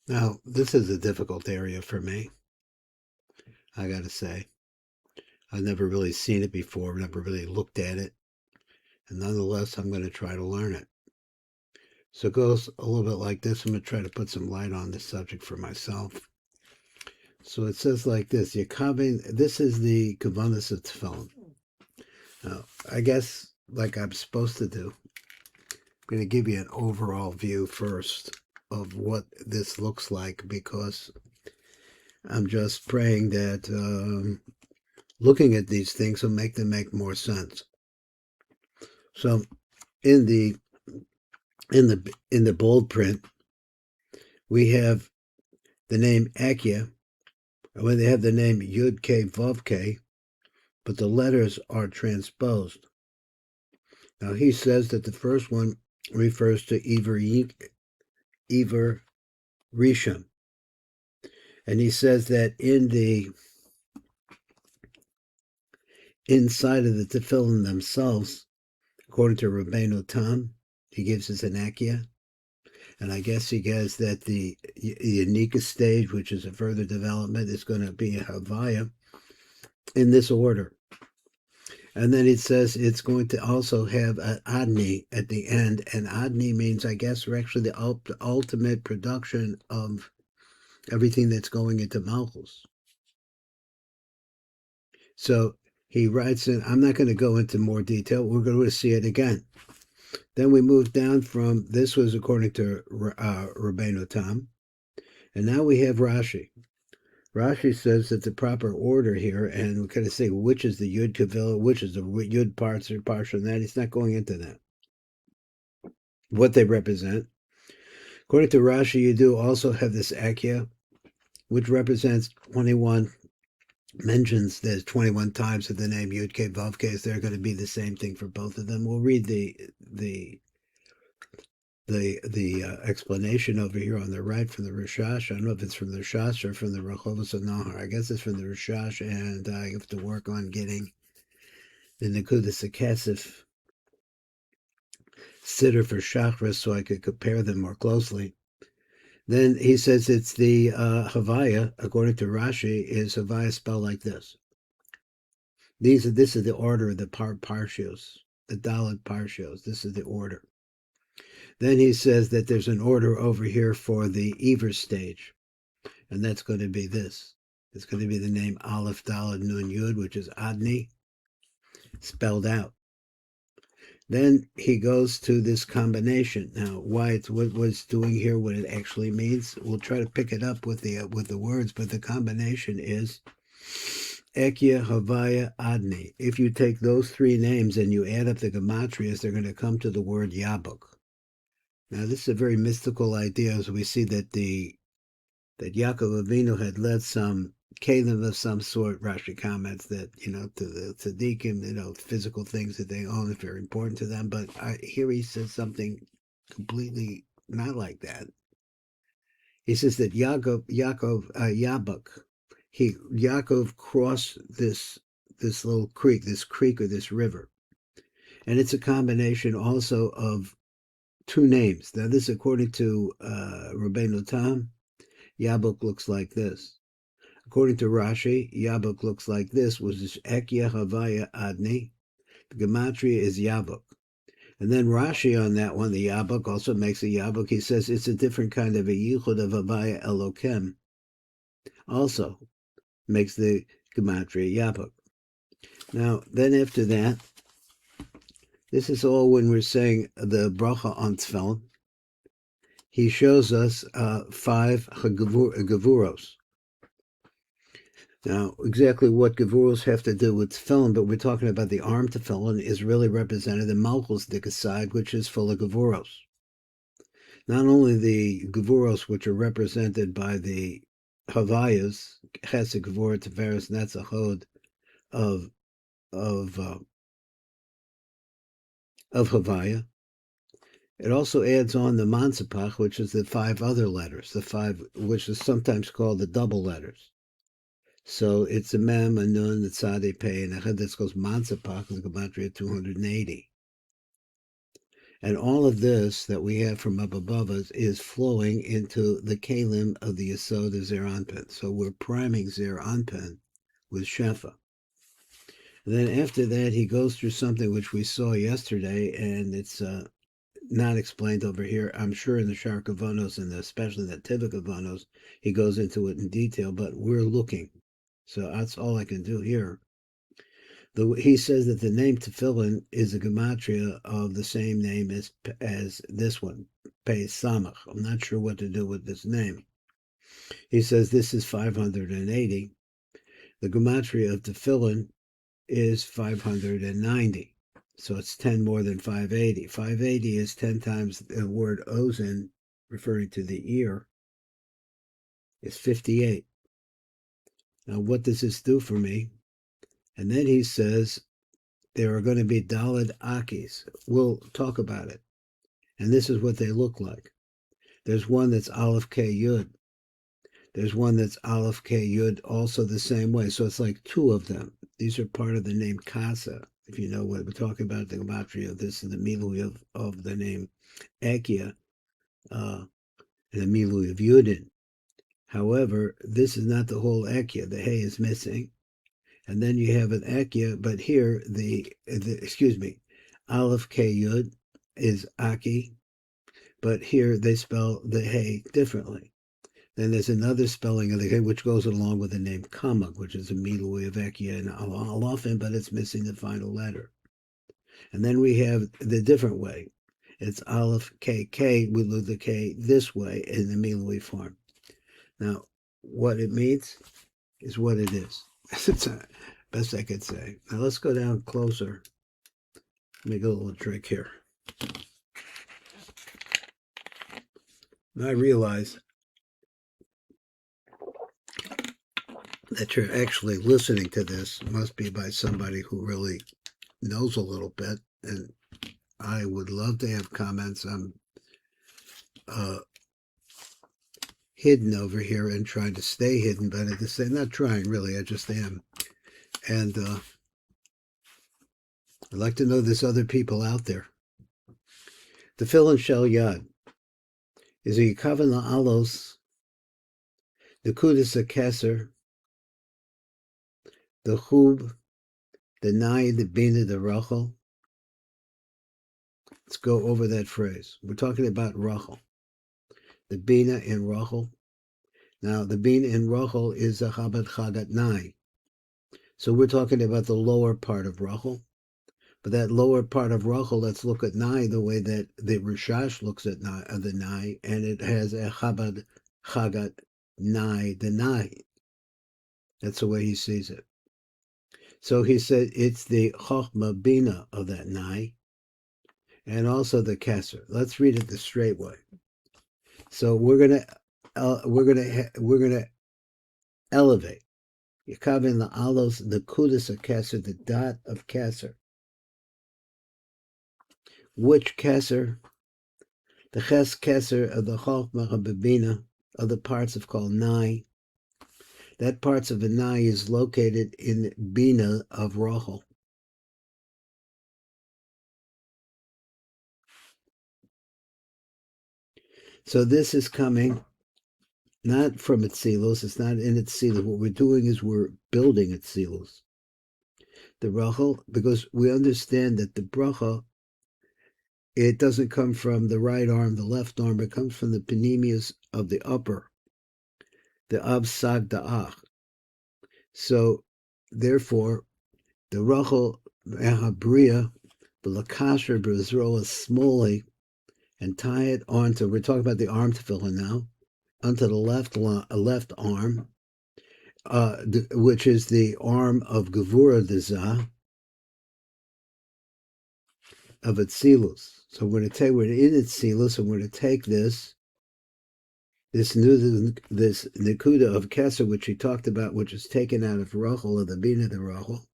Now, this is a difficult area for me, I gotta say. I've never really seen it before, never really looked at it, and nonetheless, I'm going to try to learn it. So it goes a little bit like this. I'm going to try to put some light on this subject for myself. So it says like this: this is the KAVANOT of TEFILLIN. Now, I guess, like I'm supposed to do, I'm going to give you an overall view first of what this looks like, because I'm just praying that looking at these things will make them make more sense. So in the bold print, we have the name Akia, and when they have the name Yud K Vav K, but the letters are transposed. Now he says that the first one refers to Iver Rishon, and he says that inside of the tefillin themselves, according to Rabeinu Tam, he gives us an Akia. And I guess he guess that the uniquest stage, which is a further development, is going to be a Havaya in this order. And then it says it's going to also have an Adni at the end. And Adni means, I guess, we're actually the ultimate production of everything that's going into Malchus. So he writes in, I'm not going to go into more detail. We're going to see it again. Then we moved down from, this was according to Rabeinu Tam. And now we have Rashi. Rashi says that the proper order here, and we're going to say which is the Yud Kavil, which is the Yud parts or Parsha, and that. He's not going into that. What they represent. According to Rashi, you do also have this Akia, which represents 21, mentions there's 21 times that the name Yud K Vav K is there, going to be the same thing for both of them. We'll read the explanation over here on the right from the RASHASH. I don't know if it's from the RASHASH or from the RECHOVOT or NAHAR. I guess it's from the RASHASH, and I have to work on getting the Nekudas Kesef SIDUR for Shachris so I could compare them more closely. Then he says it's the Havaya, according to Rashi, is Havaya spelled like this. This is the order of the Parshios, the Dalit Parshios. This is the order. Then he says that there's an order over here for the Iver stage, and that's going to be this. It's going to be the name Aleph Daled Nun Yud, which is Adni, spelled out. Then he goes to this combination. Now, why it's what it's doing here, what it actually means, we'll try to pick it up with the words, but the combination is Ekya, Havaya, Adni. If you take those three names and you add up the gematrias, they're going to come to the word Yabuk. Now, this is a very mystical idea, as we see that that Yaakov Avinu had led some kalim of some sort. Rashi comments that, to the tzaddikim, physical things that they own is very important to them. But here he says something completely not like that. He says that Yabuk, Yaakov crossed this little creek, or this river, and it's a combination also of two names. Now, this, according to Rabeinu Tam, Yabuk looks like this. According to Rashi, Yabuk looks like this, which is Ekya Havaya Adni. The gematria is Yabuk. And then Rashi on that one, the Yabuk, also makes a Yabuk. He says it's a different kind of a Yichud of Havaya Elokem. Also makes the gematria Yabuk. Now, then after that, this is all when we're saying the bracha on Tefillin. He shows us 5 Gevuros. Now, exactly what Gevuros have to do with Tefillin, but we're talking about the arm Tefillin is really represented in Malchus side, which is full of Gevuros. Not only the Gevuros, which are represented by the Havayas, Chesed, Gevurah, Tiferes, and that's a Hod of Havaya. It also adds on the Mansapach, which is the 5 other letters, which is sometimes called the double letters. So it's a mem, a nun, a tzadeh, pei, and a ched. This goes Mansapach, the gematria 280. And all of this that we have from up above us is flowing into the kalim of the Yesod of Zeir Anpin. So we're priming Zeir Anpin with Shefa. And then after that, he goes through something which we saw yesterday, and it's not explained over here. I'm sure in the Shar KAVANOT and especially in the Tiva KAVANOT, he goes into it in detail, but we're looking. So that's all I can do here. He says that the name Tefillin is a gematria of the same name as this one, Pei Samach. I'm not sure what to do with this name. He says this is 580. The gematria of Tefillin is 590. So it's 10 more than 580. 580 is 10 times the word ozen, referring to the ear, is 58. Now, what does this do for me? And then he says there are going to be Daled Akis. We'll talk about it. And this is what they look like. There's one that's Aleph K Yud. There's one that's Aleph K Yud also the same way. So it's like two of them. These are part of the name Kasa. If you know what we're talking about, the gematria of this is the milui of the name Ekia, and the milui of Yudin. However, this is not the whole Ekia. The Hey is missing. And then you have an Ekia, but here Aleph K Yud is Aki, but here they spell the Hey differently. Then there's another spelling of the Hey, which goes along with the name Kamak, which is a milui of Ekia and Alafin, but it's missing the final letter. And then we have the different way. It's Aleph KK, we lose the K this way in the milui form. Now, what it means is what it is. That's the best I could say. Now let's go down closer. Make a little drink here. Now I realize that you're actually listening to this must be by somebody who really knows a little bit, and I would love to have comments. I'm hidden over here and trying to stay hidden, but at the same, not trying really, I just am. And I'd like to know there's other people out there. Tefillin Shel Yad is a Yikavan La'alos, the Kudus Keser, the Chub, the Nai, the Bina, the Rachel. Let's go over that phrase. We're talking about Rachel. The Bina in Rachel. Now, the Bina in Rachel is a Chabad Chagat Nai. So we're talking about the lower part of Rachel. But that lower part of Rachel, let's look at Nai the way that the RASHASH looks at the Nai, and it has a Chabad Chagat Nai, the Nai. That's the way he sees it. So he said it's the Chochma Bina of that Nai, and also the Keser. Let's read it the straight way. So we're gonna elevate. Yekavin la'alos the kudus of Keser, the dot of Keser. Which Keser? The Ches Keser of the Chochma Bina of the parts of called Nai. That parts of the Nai is located in Bina of Rachel. So this is coming not from Atzilus, it's not in Atzilus. What we're doing is we're building Atzilus. The Rachel, because we understand that the bracha, it doesn't come from the right arm, the left arm, it comes from the panemius of the upper, the Absag Da'ach. So, therefore, the Rachel Mehabria, the Lakasher B'Zroa Smoli, and tie it onto, we're talking about the arm tefillin now, onto the left arm, which is the arm of Gevura Dezah, of Atzilus. So we're in Atzilus, and we're going to take this Nikuda of Keser, which he talked about, which is taken out of Rachel, of the Bina the Rachel,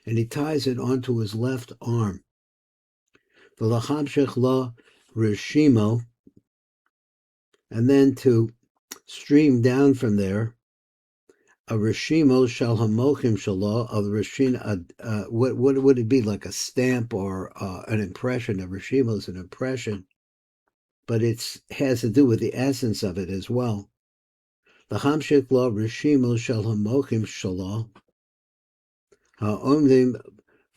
and he ties it onto his left arm. V'lachamshech la rishimo, and then to stream down from there, a rishimo shal hamochim shalo of the Rishina. What would it be, like a stamp or an impression? A rishimo is an impression, but it has to do with the essence of it as well. The hamshik lo rishimo shal hamochim shalo ha'omdim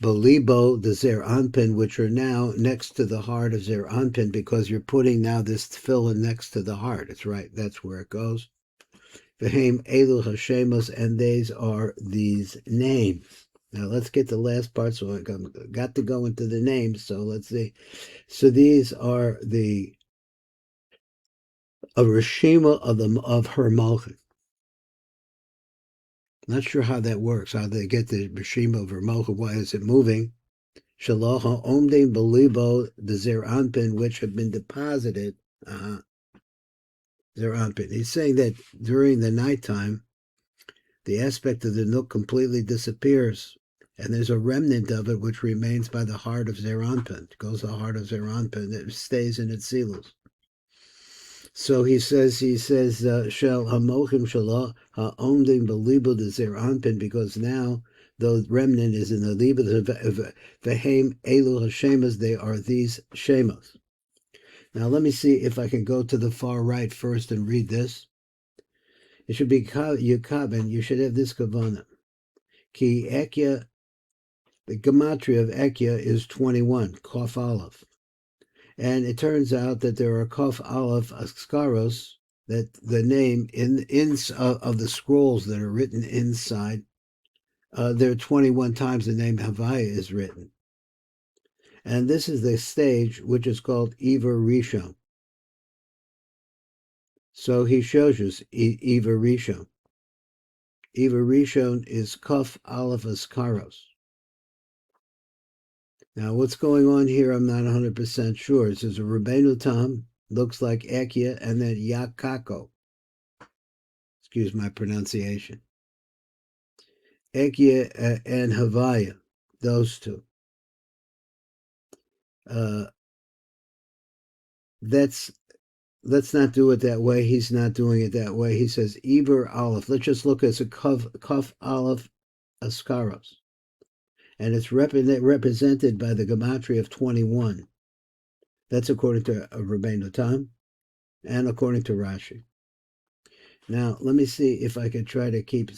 belibo the zer anpin, which are now next to the heart of zer anpin, because you're putting now this tefillin next to the heart. It's right. That's where it goes. V'heim elu hashemos, and these are these names. Now let's get the last part. So I got to go into the names. So let's see. So these are a rishima of her malchut. Not sure how that works. How they get the rishima of her malchut? Why is it moving? Shaloha omdein belibo the zer anpin, which have been deposited. Zer anpin. He's saying that during the nighttime, the aspect of the nook completely disappears, and there's a remnant of it which remains by the heart of zer anpin. It goes to the heart of zer anpin. It stays in its silus. So he says, shel hamochim shalo ha'omdim belibo the zer anpin, because now the remnant is in the liba of v'heim elu hashemas. They are these shemos. Now let me see if I can go to the far right first and read this. It should be Yukabin. You should have this kavanot. Ki Ekya, the gematria of Ekya is 21, Kof Aleph. And it turns out that there are Kof Aleph Askaros, that the name of the scrolls that are written inside, there are 21 times the name Havaya is written. And this is the stage which is called Iver Rishon. So he shows us Iver Rishon. Iver Rishon is Kof Aleph Askaros. Now, what's going on here, I'm not 100% sure. It says a Rabeinu Tam, looks like Ekya, and then Yakako. Excuse my pronunciation. Ekya and Havaya, those two. Let's not do it that way. He's not doing it that way. He says Iber Aleph. Let's just look at a Kaf Aleph Askaros. And it's represented by the gematria of 21. That's according to Rabeinu Tam and according to Rashi. Now, let me see if I can try to keep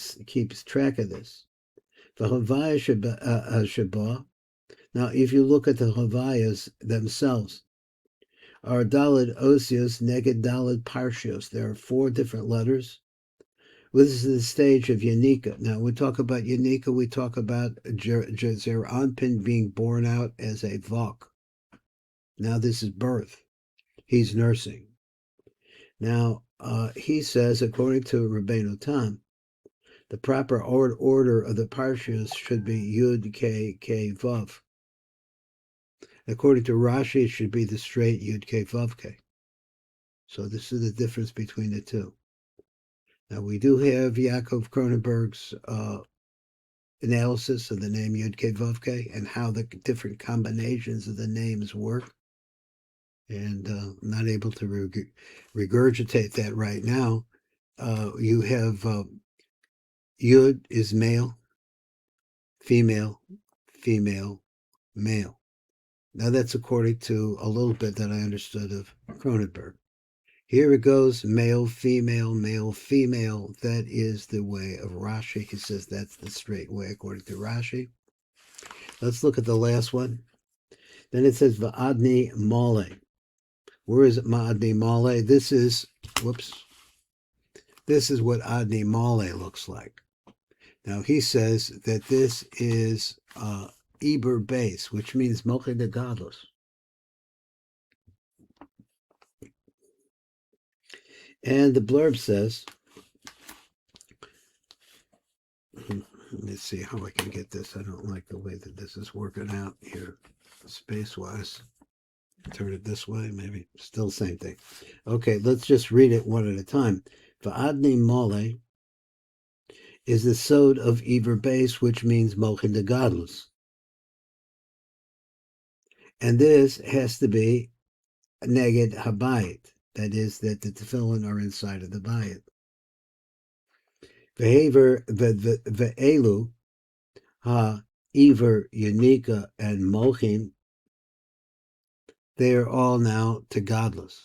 track of this. The Havaya Shabbat. Now, if you look at the Havayas themselves, are Daled Osios, Neged Daled Parshios. There are 4 different letters. This is the stage of Yanika. Now, we talk about Yanika, we talk about Zer Anpin being born out as a Vok. Now, this is birth. He's nursing. Now, he says, according to Rabeinu Tam, the proper order of the Parshios should be Yud, K, Vav. According to Rashi, it should be the straight Yud, K, Vav, K. So this is the difference between the two. Now, we do have Yaakov Cronenberg's analysis of the name Yud, K, Vav, K, and how the different combinations of the names work. And I'm not able to regurgitate that right now. You have Yud is male, female, female, male. Now that's according to a little bit that I understood of Cronenberg. Here it goes, male, female, male, female. That is the way of Rashi. He says that's the straight way according to Rashi. Let's look at the last one. Then it says Va'adni Male. Where is it, Ma'adni Male? This is what Adni Male looks like. Now he says that this is Eber base, which means Moche de Gadlus. And the blurb says, let's see how I can get this. I don't like the way that this is working out here, space-wise. Turn it this way, maybe. Still same thing. Okay, let's just read it one at a time. Va'adni Mole is the sod of Eber base, which means Moche de Gadlus. And this has to be Neged Habayit. That is, that the tefillin are inside of the bayit. Ve'aver ve'elu ha Iver, Yanika, and Mochim, they are all now to godless.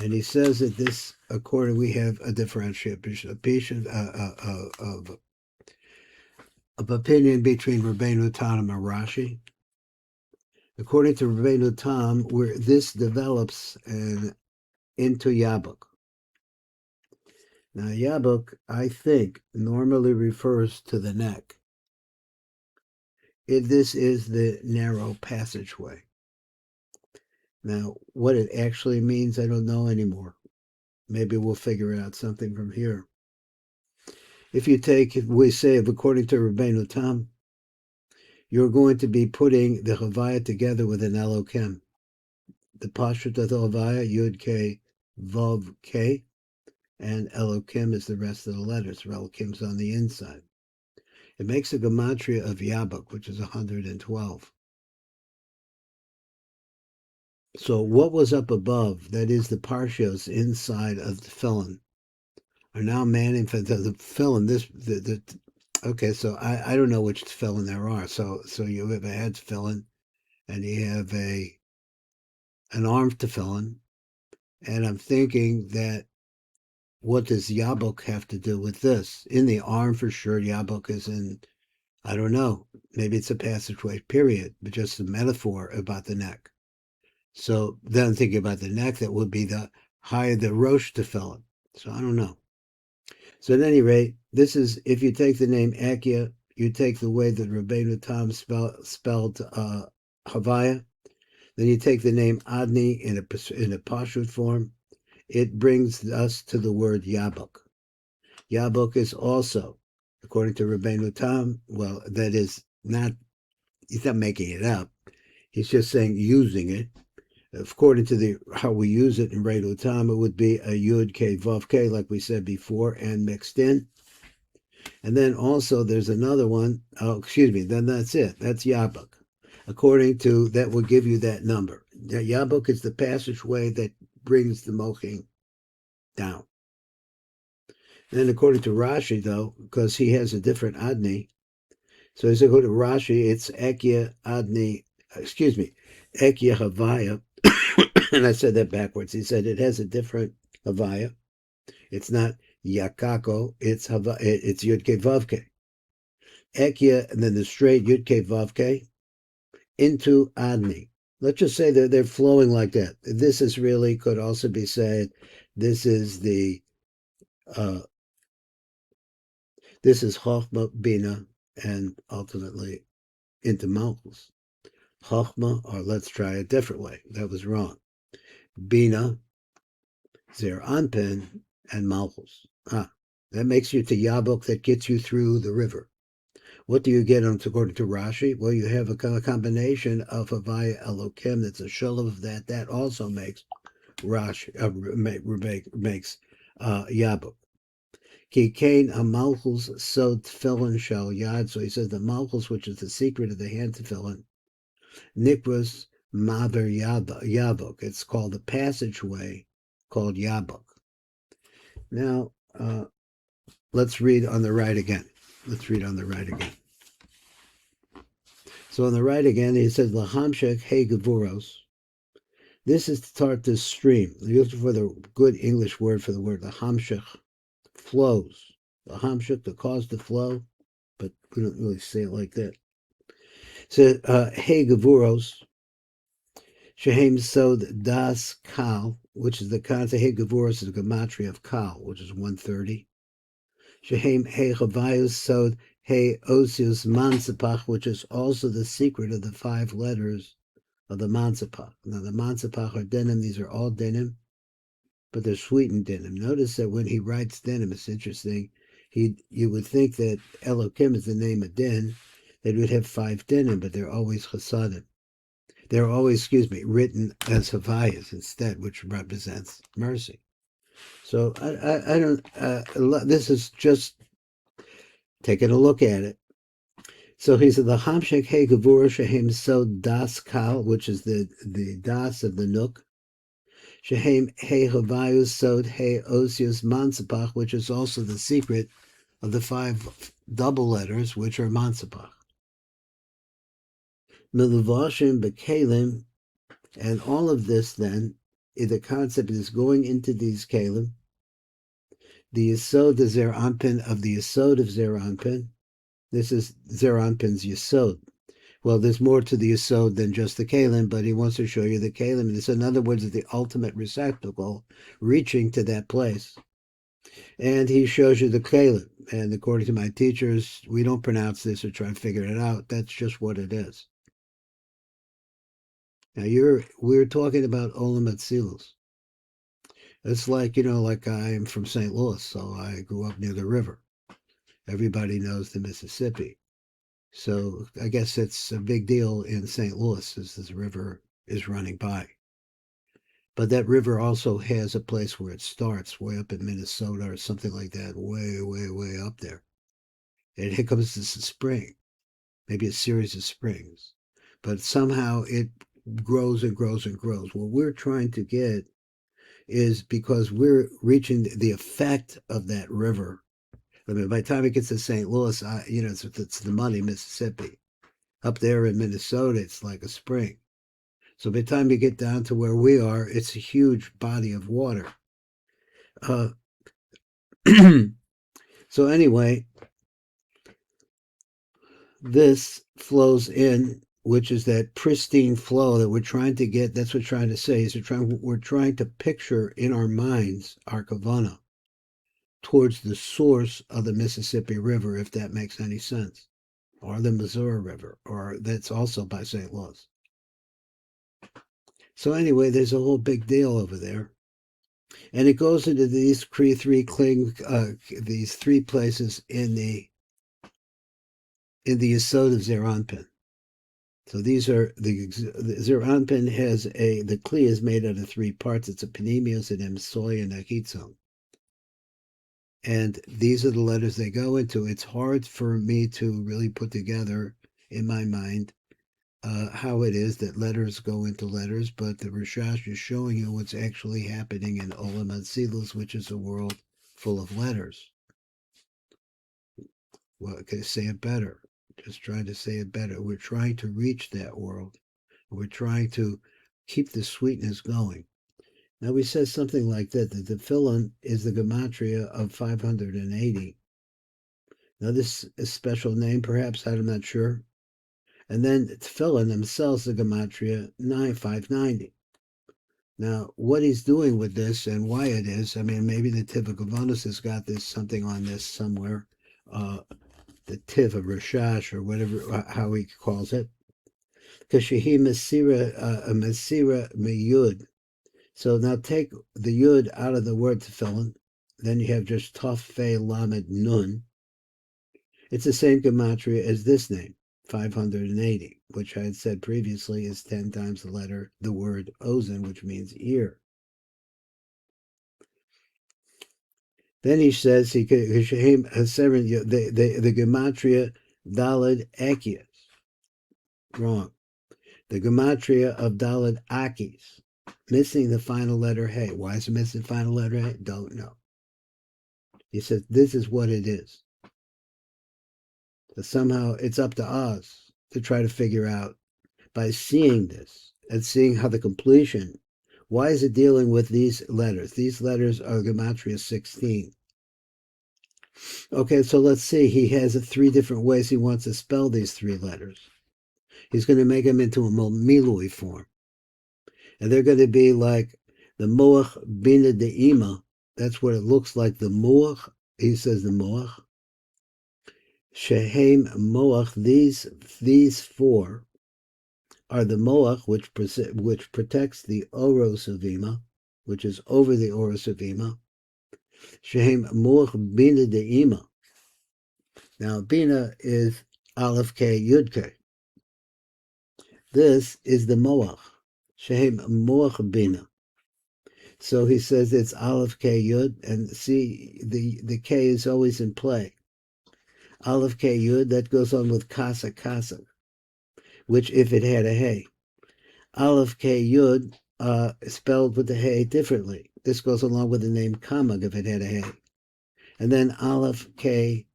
And he says that this, according, we have a differentiation of opinion between Rabeinu Tam and Rashi. According to Rabeinu Tam, where this develops into Yabuk. Now, Yabuk, I think, normally refers to the neck. This is the narrow passageway. Now, what it actually means, I don't know anymore. Maybe we'll figure out something from here. If we say, according to Rabeinu Tam, you're going to be putting the Havaya together with an Elokim. The Pashut of the Havaya, Yud K, Vav K, and Elokim is the rest of the letters. Elokim's on the inside. It makes a gematria of Yabuk, which is 112. So what was up above, that is the Parshios inside of the Tefillin, are now manning for the Tefillin. Okay, so I don't know which Tefillin there are. So you have a head Tefillin, and you have an arm Tefillin, and I'm thinking that what does Yabuk have to do with this? In the arm, for sure, Yabuk is in, I don't know, maybe it's a passageway, period, but just a metaphor about the neck. So then thinking about the neck, that would be the Rosh Tefillin. So I don't know. So at any rate, this is, if you take the name Akia, you take the way that Rabeinu Tam spelled Havaya, then you take the name Adni in a Pashut form, it brings us to the word Yabuk. Yabuk is also, according to Rabeinu Tam, well, that is not, he's not making it up, he's just saying using it. According to how we use it in Rabeinu Tam, it would be a Yud K Vav K, like we said before, and mixed in. And then also there's another one, then that's it. That's Yabuk. According to, that will give you that number. Yabuk is the passageway that brings the Mochim down. And then according to Rashi, though, because he has a different Adni, so as according to Rashi, it's Ekya Adni, Ekya Havaya, and I said that backwards. He said it has a different Havaya. It's not Yakako, it's Yudke Vavke. Ekya, and then the straight Yudke Vavke into Adni. Let's just say that they're flowing like that. This is really, could also be said, this is Chochmah, Bina, and ultimately into Malchus. Chochmah, or let's try a different way. That was wrong. Bina, Zer Anpin, and Malchus. That makes you to Yabuk, that gets you through the river. What do you get according to Rashi? Well, you have a combination of Havaya Elokim, that's a shalom of that. That also makes Rashi, makes Yabuk. Ki kain amalchus sod tefillin shel yad. So he says the malchus, which is the secret of the hand tefillin, nikras maver yabuk. It's called the passageway called Yabuk. Now, let's read on the right again. So on the right again, he says, Lahamshek he gevuros. This is to start this stream. You're looking for the good English word for the word. Lahamshek, flows. Lahamshek, to cause the flow, but we don't really say it like that. So, he gevuros, shehem sod das kal, which is the concept. He gevuros is a gematria of kal, which is 130. Shehem he chavayus sod he osius mansapach, which is also the secret of the 5 letters of the mansapach. Now the mansapach are denim, these are all denim, but they're sweetened denim. Notice that when he writes denim, it's interesting, you would think that Elokim is the name of din, that would have 5 denim, but they're always chasadim. They're always, written as havayas instead, which represents mercy. So I don't, this is just taking a look at it. So he said, the Hamshek he gevura shehem so das kal, which is the das of the nook. Shehem He Havayus Sod He Osius Mansapach, which is also the secret of the 5 double letters, which are Mansapach. Miluvashim Bekalim, and all of this then, the concept is going into these Kalim. The Yesod, the Zer Anpin of the Yesod of Zer Anpin. This is Zer Anpin's Yesod. Well, there's more to the Yesod than just the Kalim, but he wants to show you the Kalim. This, in other words, is the ultimate receptacle reaching to that place. And he shows you the Kalim. And according to my teachers, we don't pronounce this or try to figure it out. That's just what it is. Now, we're talking about Olam Atzilus. It's like, like I'm from St. Louis, so I grew up near the river. Everybody knows the Mississippi. So I guess it's a big deal in St. Louis as this river is running by. But that river also has a place where it starts, way up in Minnesota or something like that, way, way, way up there. And here comes this spring, maybe a series of springs. But somehow it grows and grows and grows. What we're trying to get is, because we're reaching the effect of that river. I mean, by the time it gets to St. Louis, it's the money, Mississippi. Up there in Minnesota, it's like a spring. So by the time you get down to where we are, it's a huge body of water. So anyway, this flows in, which is that pristine flow that we're trying to get. That's what we're trying to say. Is we're trying to picture in our minds our kavanah towards the source of the Mississippi River, if that makes any sense, or the Missouri River, or that's also by St. Louis. So anyway, there's a whole big deal over there, and it goes into these three places in the Yesod of Zer Anpin. So these are the Zer Anpin has the Kli is made out of 3 parts. It's a Panemius, an Emsoy, and a Hitzon. And these are the letters they go into. It's hard for me to really put together in my mind how it is that letters go into letters, but the RASHASH is showing you what's actually happening in Olam Atzilus, which is a world full of letters. Well, okay, say it better. Just trying to say it better. We're trying to reach that world. We're trying to keep the sweetness going. Now, we said something like that, the TEFILLIN is the gematria of 580. Now, this is a special name, perhaps, I'm not sure. And then TEFILLIN themselves, the gematria 590. Now, what he's doing with this and why it is, I mean, maybe the Tiv of KAVANOT has got something on this somewhere, the Tiv of RASHASH, or whatever, how he calls it. Kashihi Mesira Meyud. So now take the Yud out of the word TEFILLIN. Then you have just Taf Fe Lamed Nun. It's the same gematria as this name, 580, which I had said previously is 10 times the word Ozen, which means ear. Then he says the gematria Daled Akias. Wrong. The gematria of Daled Akis. Missing the final letter Hey. Why is it missing the final letter Hey? Don't know. He says this is what it is. But somehow it's up to us to try to figure out, by seeing this and seeing how the completion, why is it dealing with these letters? These letters are gematria 16. Okay, so let's see. He has 3 different ways he wants to spell these 3 letters. He's going to make them into a milui form. And they're going to be like the Moach Bina De'ima. That's what it looks like, the Moach. He says the Moach. Shehem Moach, these 4 are the Moach, which protects the Oros of Ima, which is over the Oros of Ima. Shehem Moach Bina De'ima. Now, Bina is Aleph K Yud K. This is the Moach. Shehem Moach Bina. So he says it's Aleph K Yud, and see, the K is always in play. Aleph K Yud, that goes on with Kasa Kasa, which if it had a Hey. Aleph K Yud, spelled with the hey differently. This goes along with the name Kamag if it had a hey. And then Aleph, K,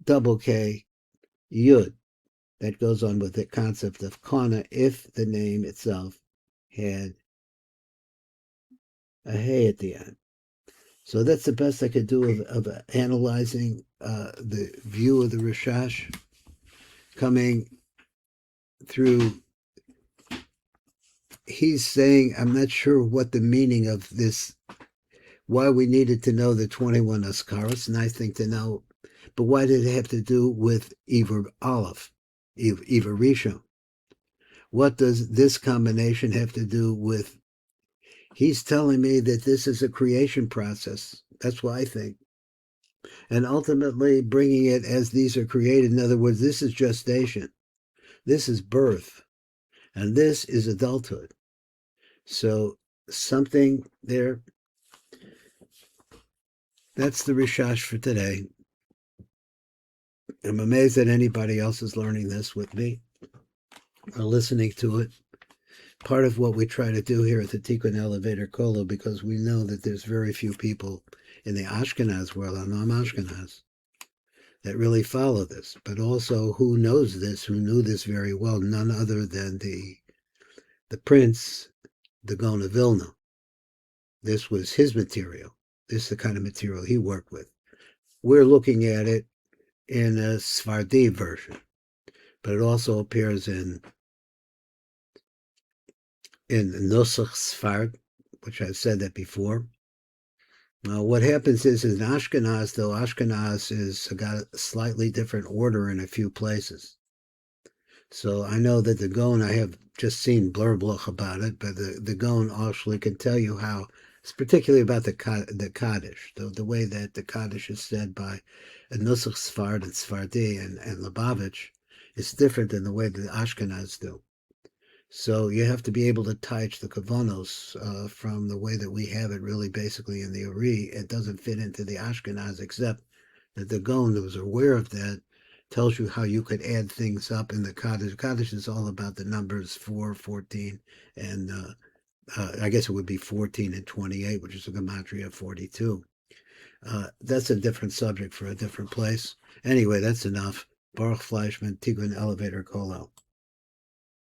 double K, Yud. That goes on with the concept of Kana if the name itself had a hey at the end. So that's the best I could do of analyzing the view of the Rashash coming through. He's saying, I'm not sure what the meaning of this, why we needed to know the 21 Askaros, nice thing to know, but why did it have to do with Eva Aleph, Eva Rishon? What does this combination have to do with? He's telling me that this is a creation process. That's what I think. And ultimately bringing it as these are created. In other words, this is gestation. This is birth. And this is adulthood. So something there. That's the Rashash for today. I'm amazed that anybody else is learning this with me or listening to it. Part of what we try to do here at the Tikkun Elevator Kolo, because we know that there's very few people in the Ashkenaz world, I'm Ashkenaz, that really follow this, but also who knows this, who knew this very well, none other than the prince, the Gaon of Vilna. This was his material. This is the kind of material he worked with. We're looking at it in a Sephardi version, but it also appears in Nusach Sfard, which I've said that before. What happens is in Ashkenaz, though, Ashkenaz is got a slightly different order in a few places. So I know that the Gaon, I have just seen blurb about it, but the Gaon actually can tell you how, it's particularly about the Kaddish, the way that the Kaddish is said by Nusach Sfard and Sfardi and Lubavitch is different than the way the Ashkenaz do. So you have to be able to touch the kavanos from the way that we have it really basically in the Uri. It doesn't fit into the Ashkenaz, except that the Gaon was aware of that, tells you how you could add things up in the Kaddish. Kaddish is all about the numbers 4, 14, and I guess it would be 14 and 28, which is a gematria of 42. That's a different subject for a different place. Anyway, that's enough. Baruch Fleischman, Tikkun Elevator Kol out.